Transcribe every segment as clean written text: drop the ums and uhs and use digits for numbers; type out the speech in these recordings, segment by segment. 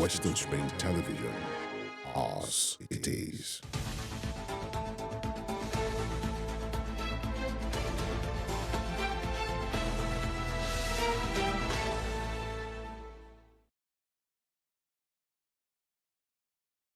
Western Spring Television, ours it is.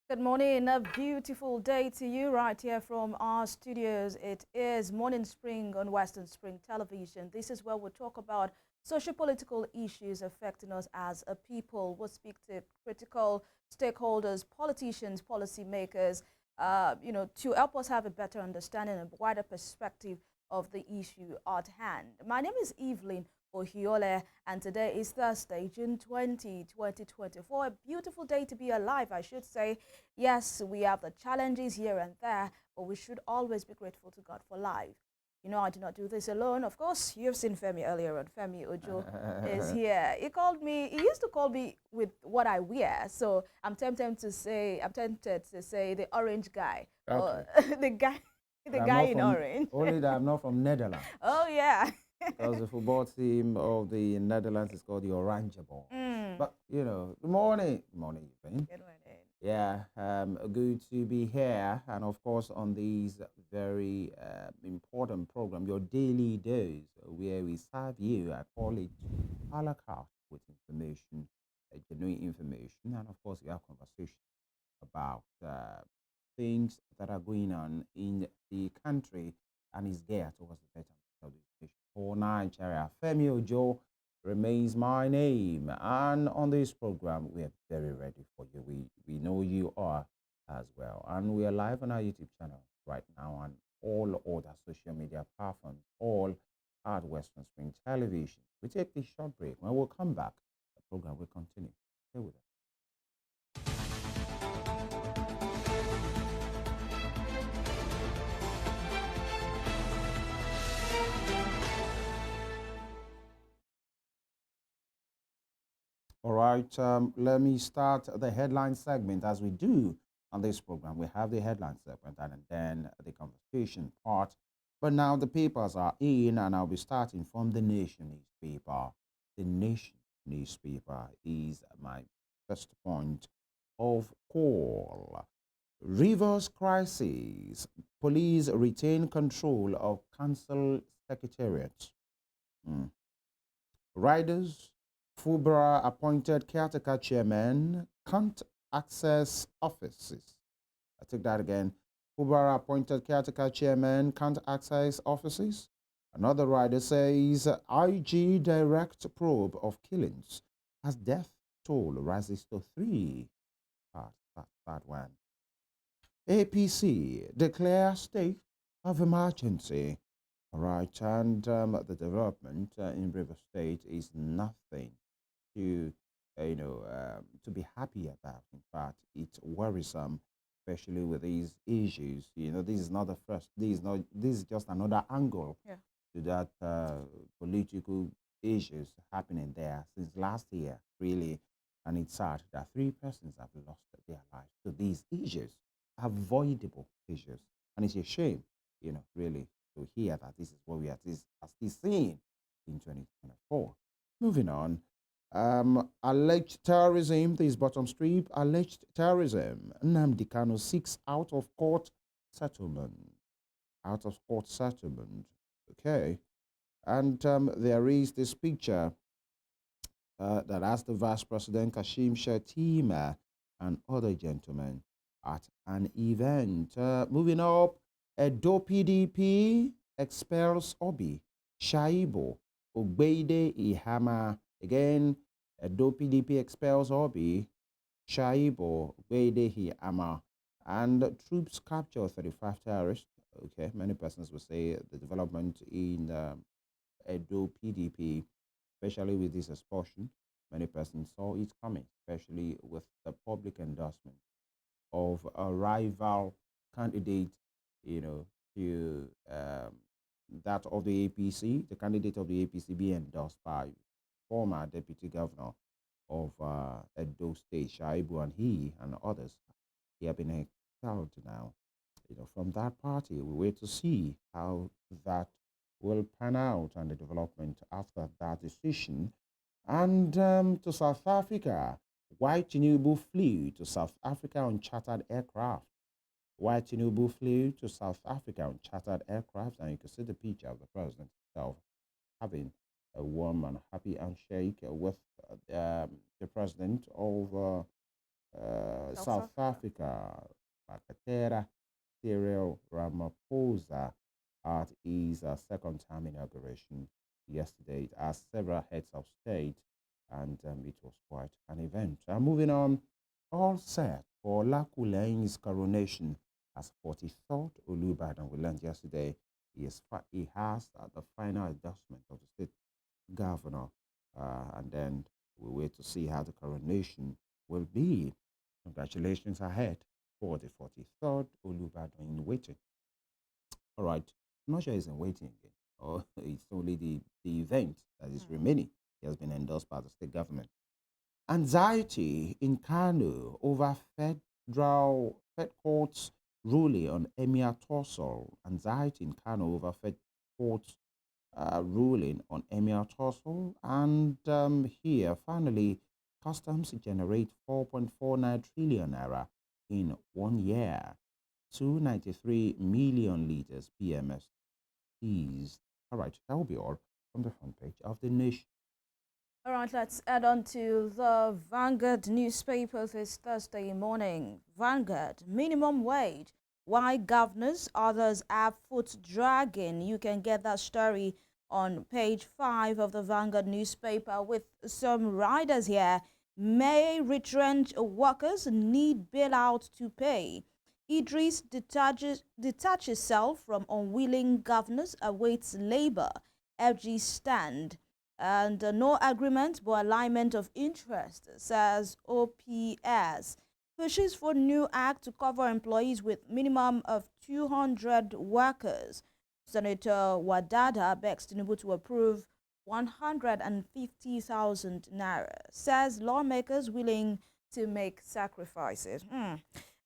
Good morning, a beautiful day to you right here from our studios. It is Morning Spring on Western Spring Television. This is where we talk about socio-political issues affecting us as a people. We'll speak to critical stakeholders, politicians, policymakers, to help us have a better understanding and wider perspective of the issue at hand. My name is Evelyn Ohiolei, and today is Thursday, June 20, 2024. A beautiful day to be alive, I should say. Yes, we have the challenges here and there, but we should always be grateful to God for life. You know, I do not do this alone. Of course, you've seen Femi earlier on. Femi Ojo is here. He used to call me with what I wear. So I'm tempted to say the orange guy. Okay. Or the guy in orange. Only that I'm not from Netherlands. Oh, yeah. Because the football team of the Netherlands is called the Orange Ball. But, good morning. Good morning, Evelyn. Good morning. Yeah, good to be here. And, of course, on these very important program, your daily dose, where we serve you, I call it a la carte with information, genuine information. And, of course, we have conversation about things that are going on in the country and is geared towards the betterment of the nation for Nigeria. Femi Ojo remains my name, and on this program we are very ready for you. We know you are as well, and we are live on our YouTube channel right now and all other social media platforms, all at Western Spring Television. We take this short break. When we'll come back, the program will continue. Stay with us. All right, let me start the headline segment as we do on this program. We have the headline segment and then the conversation part. But now the papers are in, and I'll be starting from the Nation newspaper. The Nation newspaper is my first point of call. Rivers crisis. Police retain control of council secretariat. Riders. Fubra appointed caretaker chairman can't access offices. I take that again. Fubra appointed caretaker chairman can't access offices. Another rider says IG direct probe of killings as death toll rises to 3. Part one. APC declare state of emergency. All right, and the development in River State is nothing to to be happy about. In fact, it's worrisome, especially with these issues. This is not the first. This is just another angle to that political issues happening there since last year, really. And it's sad that 3 persons have lost their lives to these issues, avoidable issues, and it's a shame, really, to hear that this is what we are still seeing in 2024. Moving on. Alleged terrorism, this bottom strip, alleged terrorism. Nnamdi Kanu seeks out of court settlement. Out of court settlement. Okay. And there is this picture that has the Vice President Kashim Shettima and other gentlemen at an event. Moving up, Edo PDP expels Obi, Shaibo, Ogbeide Ihama. Again, Edo PDP expels Obi, Shaibo, Ogbeide Ihama, and troops capture 35 terrorists. Okay, many persons will say the development in Edo PDP, especially with this expulsion, many persons saw it coming, especially with the public endorsement of a rival candidate, to that of the APC, the candidate of the APC being endorsed by former deputy governor of Edo State, Shaibu, and he and others. He have been expelled now, from that party. We wait to see how that will pan out and the development after that decision. And to South Africa, Why Tinubu flew to South Africa on chartered aircraft. Why Tinubu flew to South Africa on chartered aircraft, and you can see the picture of the president himself having a warm and happy handshake with the president of South Africa, Makatera Cyril Ramaphosa, at his second time inauguration yesterday. It asked several heads of state, and it was quite an event. Moving on, all set for Lakule's coronation as 43rd Olubadan. We learned yesterday he has the final endorsement of the state governor, and then we wait to see how the coronation will be. Congratulations ahead for the 43rd Olubadan in waiting. All right, I'm not sure he's in waiting again, or it's only the event that is remaining. He has been endorsed by the state government. Anxiety in Kano over Fed court's ruling on Emir Torsol. Anxiety in Kano over Fed court's ruling on Emir Torsol. And here, finally, customs generate 4.49 trillion naira in 1 year. 293 million liters PMS seized. All right, that will be all from the front page of the Nation. All right, let's add on to the Vanguard newspaper this Thursday morning. Vanguard, minimum wage. Why governors, others have foot dragging. You can get that story on page 5 of the Vanguard newspaper with some riders here. May retrench workers need bailout to pay. Idris detaches self from unwilling governors, awaits Labour. FG stand. And no agreement but alignment of interest, says OPS. Pushes for new act to cover employees with minimum of 200 workers. Senator Wadada begs Tinubu to approve 150,000 naira. Says lawmakers willing to make sacrifices.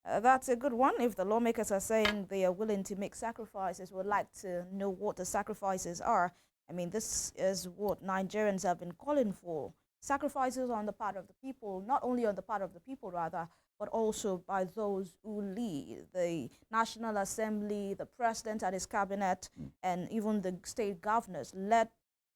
That's a good one. If the lawmakers are saying they are willing to make sacrifices, we'd like to know what the sacrifices are. I mean, this is what Nigerians have been calling for. Sacrifices on the part of the people, not only on the part of the people, rather, but also by those who lead the National Assembly, the President and his cabinet, and even the state governors. Let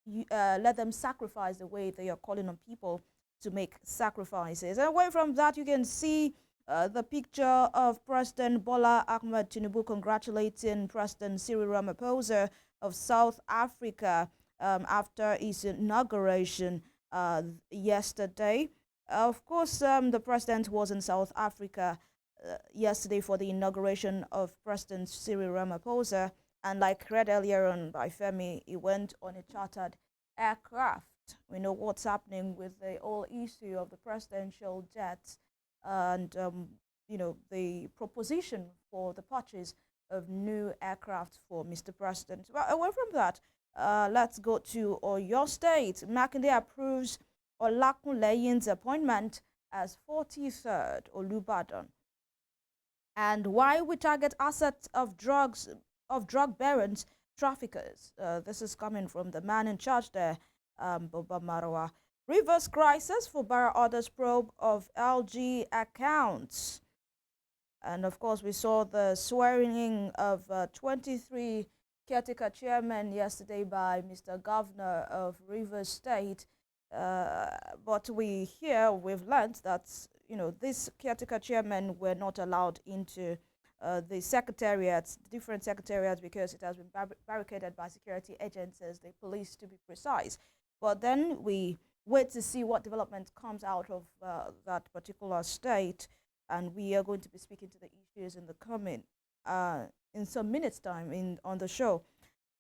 them sacrifice the way they are calling on people to make sacrifices. And away from that, you can see the picture of President Bola Ahmed Tinubu congratulating President Cyril Ramaphosa of South Africa after his inauguration yesterday. Of course, the president was in South Africa yesterday for the inauguration of President Cyril Ramaphosa. And like read earlier on by Femi, he went on a chartered aircraft. We know what's happening with the whole issue of the presidential jets and, the proposition for the purchase of new aircraft for Mr. President. Well, away from that, let's go to Oyo State. Makinde approves Olakunleyen's appointment as 43rd Olubadan. And why we target assets of drug barons, traffickers. This is coming from the man in charge there, Boba Marwa. Reverse crisis for Barra orders probe of LG accounts. And of course, we saw the swearing in of 23 caretaker chairmen yesterday by Mr. Governor of Rivers State. But we've learned that, these caretaker chairmen were not allowed into the secretariats, different secretariats, because it has been barricaded by security agencies, the police to be precise. But then we wait to see what development comes out of that particular state. And we are going to be speaking to the issues in the coming in some minutes time on the show.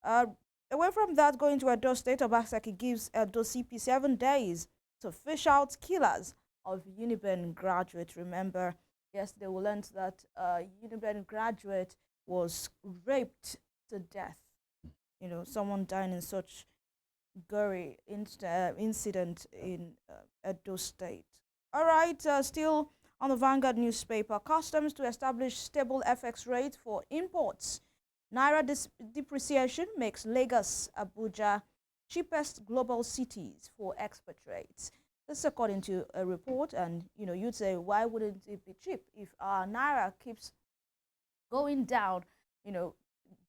Away from that, going to Edo State, Obaseki gives Edo CP 7 days to fish out killers of Uniben graduate. Remember, yesterday we learned that Uniben graduate was raped to death. Someone dying in such gory incident in Edo State. All right, still on the Vanguard newspaper, customs to establish stable FX rate for imports. Naira depreciation makes Lagos, Abuja cheapest global cities for expatriates. This is according to a report, and you'd say, why wouldn't it be cheap if our naira keeps going down, you know,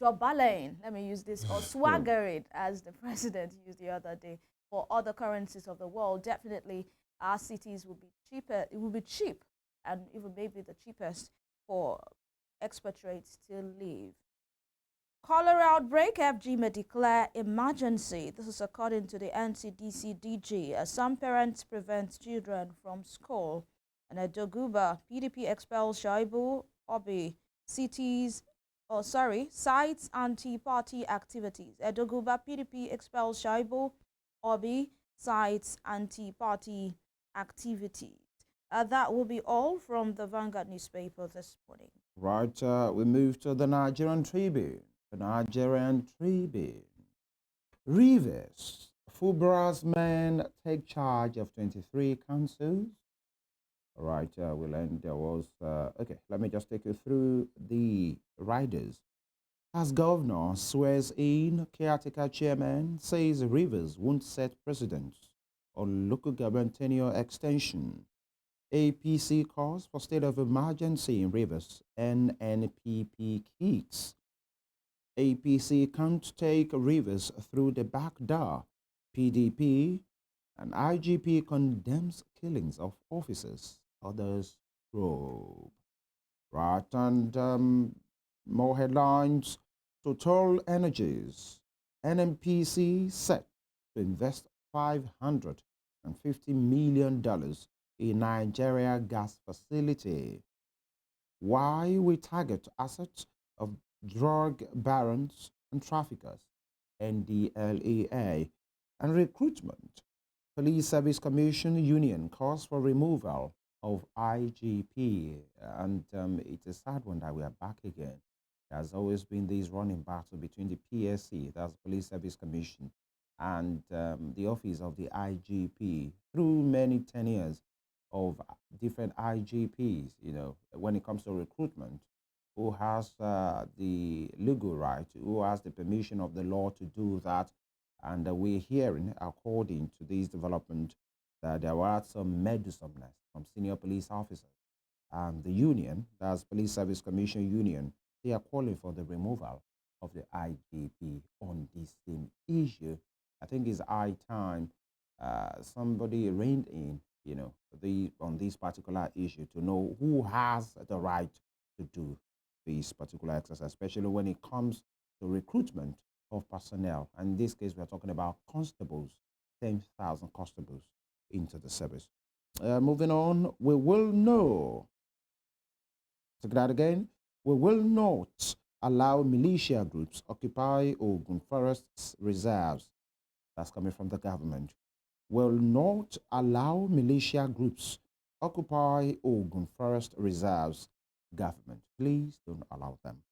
doubling, let me use this, or swaggering, as the president used the other day, for other currencies of the world. Definitely our cities will be cheaper. It will be cheap, and even maybe the cheapest for expatriates to live. Cholera outbreak, FG may declare emergency. This is according to the NCDC DG. As some parents prevent children from school. And at Doguba, PDP expels Shaibu Obi. Cites anti-party activities. At Doguba, PDP expels Shaibu Obi, cites anti-party activities. That will be all from the Vanguard newspaper this morning. Right, we move to the Nigerian Tribune. The Nigerian Tribune. Rivers. Fubra's men take charge of 23 councils. All right, we'll end. There was, okay, let me just take you through the riders. As governor swears in, caretaker chairman says Rivers won't set precedent on local government tenure extension. APC calls for state of emergency in Rivers. NNPP kicks. APC can't take Rivers through the back door. PDP and IGP condemns killings of officers. Others probe. Right, and more headlines. Total Energies. NNPC set to invest $550 million in Nigeria gas facility. Why we target assets of drug barons and traffickers, NDLEA, and recruitment. Police Service Commission Union calls for removal of IGP, and it's a sad one that we are back again. There's always been this running battle between the PSC, that's Police Service Commission, and the office of the IGP through many 10 years of different IGPs, when it comes to recruitment, who has the legal right, who has the permission of the law to do that. And we're hearing, according to this development, that there were some meddlesomeness from senior police officers. And the union, that's Police Service Commission Union, they are calling for the removal of the IGP on this same issue. I think it's high time somebody reined in, on this particular issue to know who has the right to do this particular exercise, especially when it comes to recruitment of personnel. And in this case, we're talking about constables, 10,000 constables into the service. Moving on, we will know. Take that again. We will not allow militia groups occupy Ogun Forest's reserves. That's coming from the government. Will not allow militia groups occupy Ogun Forest reserves. Government, please don't allow them.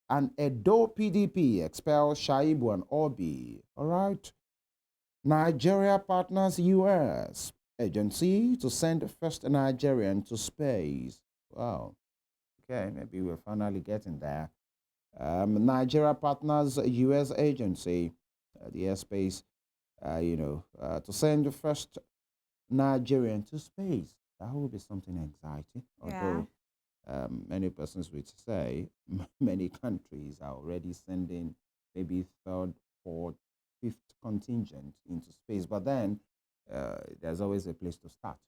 And Edo PDP expels Shaibu and Obi. All right. Nigeria partners U.S. agency to send first Nigerian to space. Wow. Okay, maybe we're finally getting there. Nigeria partners U.S. agency, the airspace, to send first Nigerian to space. That will be something exciting. Although many persons would say many countries are already sending maybe third, fourth, fifth contingent into space. But then there's always a place to start.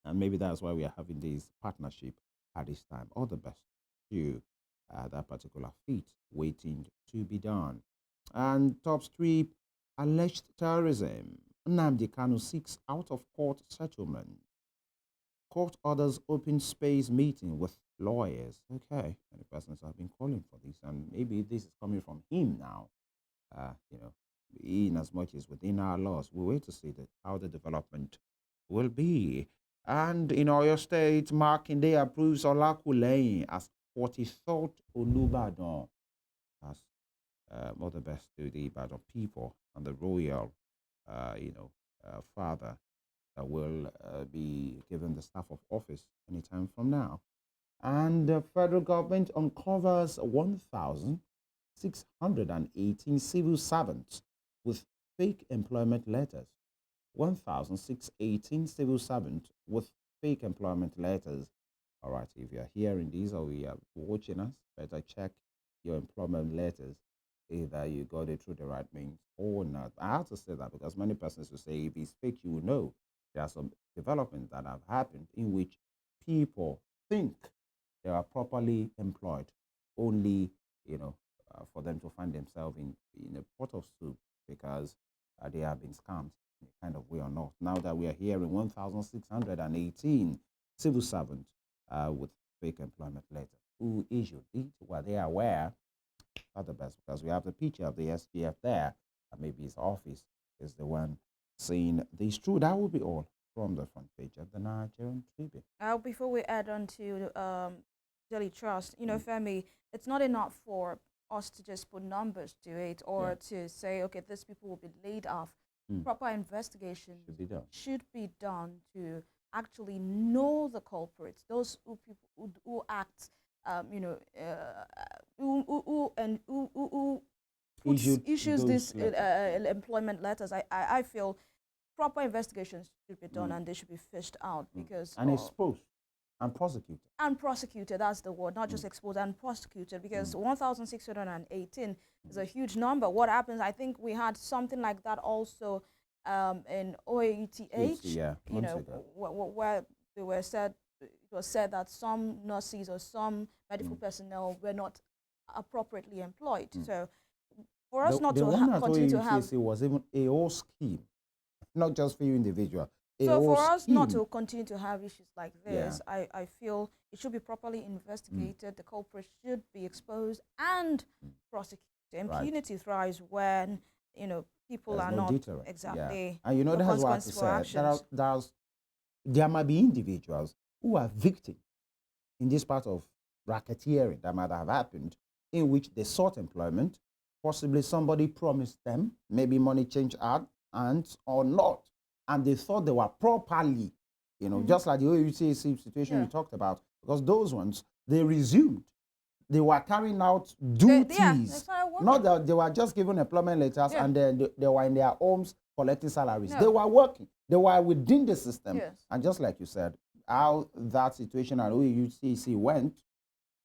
And maybe that's why we are having this partnership at this time. All the best to that particular feat waiting to be done. And top strip, alleged terrorism. Nnamdi Kanu seeks out of court settlement. Court orders open space meeting with lawyers. Okay, many persons have been calling for this, and maybe this is coming from him now. In as much as within our laws, we wait to see how the development will be. And in Oyo State, Makinde approves Olakunleye as 43rd Olubadan. That's all the best to the Ibadan people and the royal, father that will be given the staff of office anytime from now. And the federal government uncovers 1,618 civil servants with fake employment letters. 1,618 civil servants with fake employment letters. All right, if you're hearing this or you are watching us, better check your employment letters. Either you got it through the right means or not. I have to say that because many persons will say if it's fake, you will know. There are some developments that have happened in which people think they are properly employed, only for them to find themselves in a pot of soup because they have been scammed in a kind of way or not. Now that we are hearing 1,618 civil servants with fake employment letters who issued it, were they aware? Not the best because we have the picture of the SGF there, and maybe his office is the one saying this true. That will be all from the front page of the Nigerian Tribune. Before we add on to Daily Trust, Femi, it's not enough for us to just put numbers to it or to say, okay, these people will be laid off. Proper investigation should be done to actually know the culprits, those who act, who issues these employment letters. I feel proper investigations should be done and they should be fished out because and exposed and prosecuted. And prosecuted, that's the word, not just exposed, and prosecuted, because 1,618 is a huge number. What happens, I think we had something like that also in OATH, where it was said that some nurses or some medical personnel were not appropriately employed. So for us not to continue to have... It was even a whole scheme, not just for you individual. So for us not to continue to have issues like this, I feel it should be properly investigated. The culprit should be exposed and prosecuted. Impunity thrives when people are not deterrent. exactly. And that's what I said. There might be individuals who are victims in this part of racketeering that might have happened, in which they sought employment. Possibly somebody promised them maybe money change hands or not. And they thought they were properly, just like the OUTC situation we talked about, because those ones, they resumed. They were carrying out duties. Not that they were just given employment letters and then they were in their homes collecting salaries. No. They were working. They were within the system. Yes. And just like you said, how that situation at OUTC went,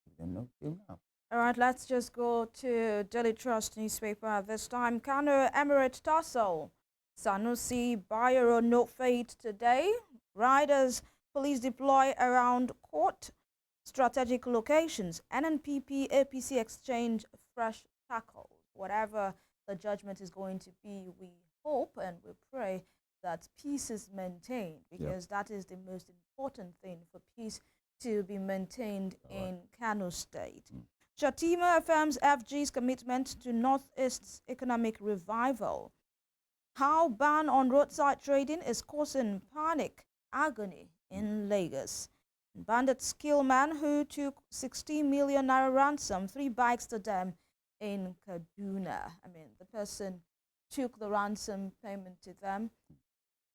we don't know till now. All right, let's just go to Daily Trust newspaper at this time. Kano Emirate tussle. Sanusi Bayero no fate today. Riders, police deploy around court strategic locations. NNPP, APC exchange fresh tackles. Whatever the judgment is going to be, we hope and we pray that peace is maintained, because that is the most important thing, for peace to be maintained in Kano State. Shatima affirms FG's commitment to Northeast's economic revival. How ban on roadside trading is causing panic, agony in Lagos. Bandits kill man who took 60 million naira ransom, 3 bikes to them in Kaduna. I mean, the person took the ransom payment to them,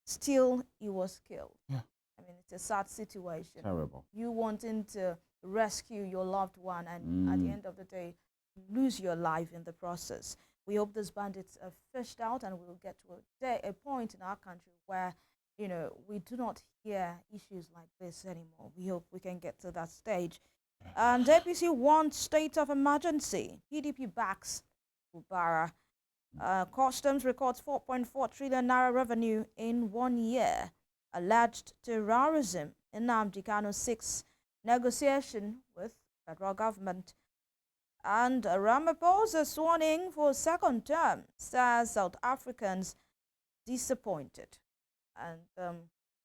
still he was killed. Yeah. I mean, it's a sad situation. Terrible. You wanting to rescue your loved one and at the end of the day, lose your life in the process. We hope these bandits are fished out and we'll get to a point in our country where, we do not hear issues like this anymore. We hope we can get to that stage. And APC wants state of emergency. PDP backs Ubara. Customs records 4.4 trillion naira revenue in 1 year. Alleged terrorism. Nnamdi Kanu 6 negotiation with federal government. And Ramaphosa sworn in for second term, says South Africans disappointed. And,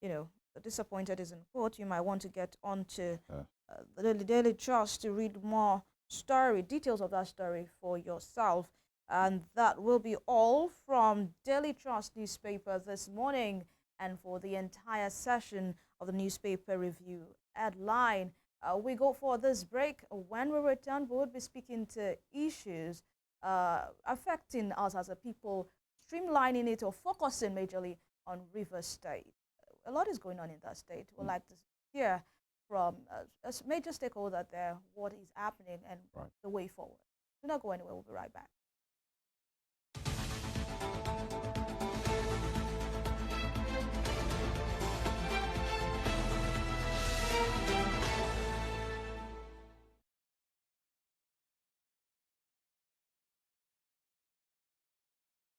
the disappointed is in quote. You might want to get onto the Daily Trust to read more details of that story for yourself. And that will be all from Daily Trust newspaper this morning and for the entire session of the newspaper review headline. We go for this break. When we return, we will be speaking to issues affecting us as a people, streamlining it or focusing majorly on Rivers State. A lot is going on in that state. We'd like to hear from a major stakeholder there what is happening and the way forward. Do not go anywhere. We'll be right back.